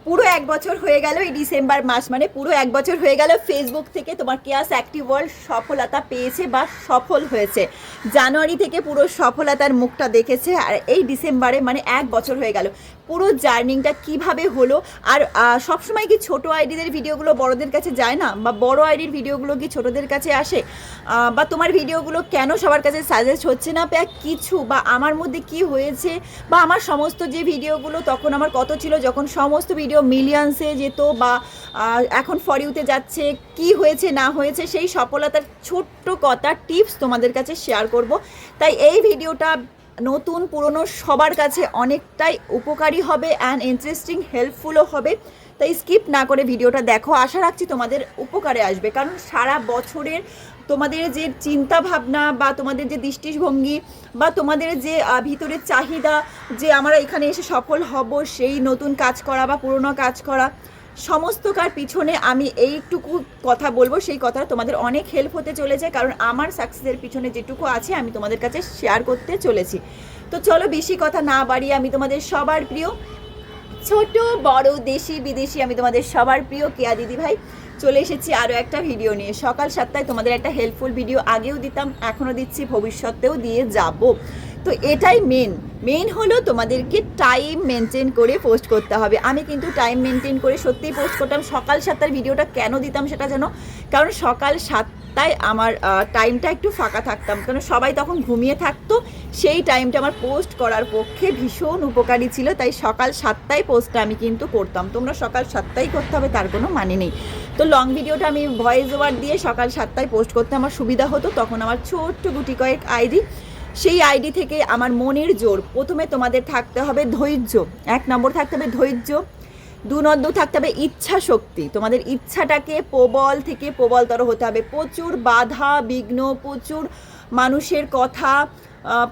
পুরো 1 বছর হয়ে গেল এই ডিসেম্বর মাস, মানে পুরো 1 বছর হয়ে গেল ফেসবুক থেকে তোমার কেয়াস অ্যাক্টিভ ওয়ার্ল্ড সফলতা পেয়েছে বা সফল হয়েছে। জানুয়ারি থেকে পুরো সফলতার মুখটা দেখেছে, আর এই ডিসেম্বরে মানে 1 বছর হয়ে গেল পুরো জার্নিংটা কিভাবে হলো। আর সবসময় কি ছোটো আইডিদের ভিডিওগুলো বড়দের কাছে যায় না, বা বড় আইডির ভিডিওগুলো কি ছোটদের কাছে আসে, বা তোমার ভিডিওগুলো কেন সবার কাছে সাজেস্ট হচ্ছে না বা কিছু, বা আমার মধ্যে কি হয়েছে, বা আমার সমস্ত যে ভিডিওগুলো তখন আমার কত ছিল যখন সমস্ত ভিডিও মিলিয়ন্সে যেত, বা এখন ফর ইউতে যাচ্ছে, কি হয়েছে না হয়েছে সেই সফলতার ছোট্ট কথা টিপস তোমাদের কাছে শেয়ার করব। তাই এই ভিডিওটা নতুন পুরনো সবার কাছে অনেকটাই উপকারী হবে অ্যান্ড ইন্টারেস্টিং হেল্পফুলও হবে। তাই স্কিপ না করে ভিডিওটা দেখো, আশা রাখছি তোমাদের উপকারে আসবে। কারণ সারা বছরের তোমাদের যে চিন্তা ভাবনা বা তোমাদের যে দৃষ্টিভঙ্গি বা তোমাদের যে ভিতরের চাহিদা যে আমরা এখানে এসে সফল হব, সেই নতুন কাজ করা বা পুরনো কাজ করা, সমস্ত কার পিছনে আমি এইটুকু কথা বলবো, সেই কথা তোমাদের অনেক হেল্প হতে চলেছে। কারণ আমার সাকসেসের পিছনে যেটুকু আছে আমি তোমাদের কাছে শেয়ার করতে চলেছি। তো চলো বেশি কথা না বাড়িয়ে আমি তোমাদের সবার প্রিয় ছোট বড় দেশি বিদেশি আমি তোমাদের সবার প্রিয় কেয়া দিদি ভাই চলে এসেছি আরও একটা ভিডিও নিয়ে। সকাল 7টায় তোমাদের একটা হেল্পফুল ভিডিও আগেও দিতাম, এখনও দিচ্ছি, ভবিষ্যতেও দিয়ে যাব। তো এটাই মেন হলো তোমাদেরকে টাইম মেনটেন করে পোস্ট করতে হবে। আমি কিন্তু টাইম মেনটেন করে সত্যিই পোস্ট করতাম। সকাল 7টার ভিডিওটা কেন দিতাম সেটা জানো? কারণ সকাল 7টায় আমার টাইমটা একটু ফাঁকা থাকতাম, কারণ সবাই তখন ঘুমিয়ে থাকতো। সেই টাইমটা আমার পোস্ট করার পক্ষে ভীষণ উপকারী ছিল। তাই সকাল 7টায় পোস্টটা আমি কিন্তু করতাম। তোমরা সকাল 7টায় করতে হবে তার কোনো মানে নেই। তো লং ভিডিওটা আমি ভয়েস ওভার দিয়ে সকাল 7টায় পোস্ট করতে আমার সুবিধা হতো। তখন আমার ছোট্ট গুটি কয়েক আইডি, সেই আইডি থেকে আমার মনের জোর। প্রথমে তোমাদের থাকতে হবে ধৈর্য, 1 নম্বর থাকতে হবে ধৈর্য, 2 নম্বর থাকতে হবে ইচ্ছা শক্তি। তোমাদের ইচ্ছাটাকে প্রবল থেকে প্রবলতর হতে হবে। প্রচুর বাধা বিঘ্ন, প্রচুর মানুষের কথা,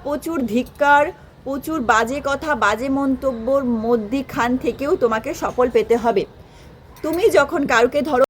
প্রচুর ধিক্কার, প্রচুর বাজে কথা বাজে মন্তব্যর মধ্যখান থেকেও তোমাকে সফল পেতে হবে। তুমি যখন কাউকে ধরো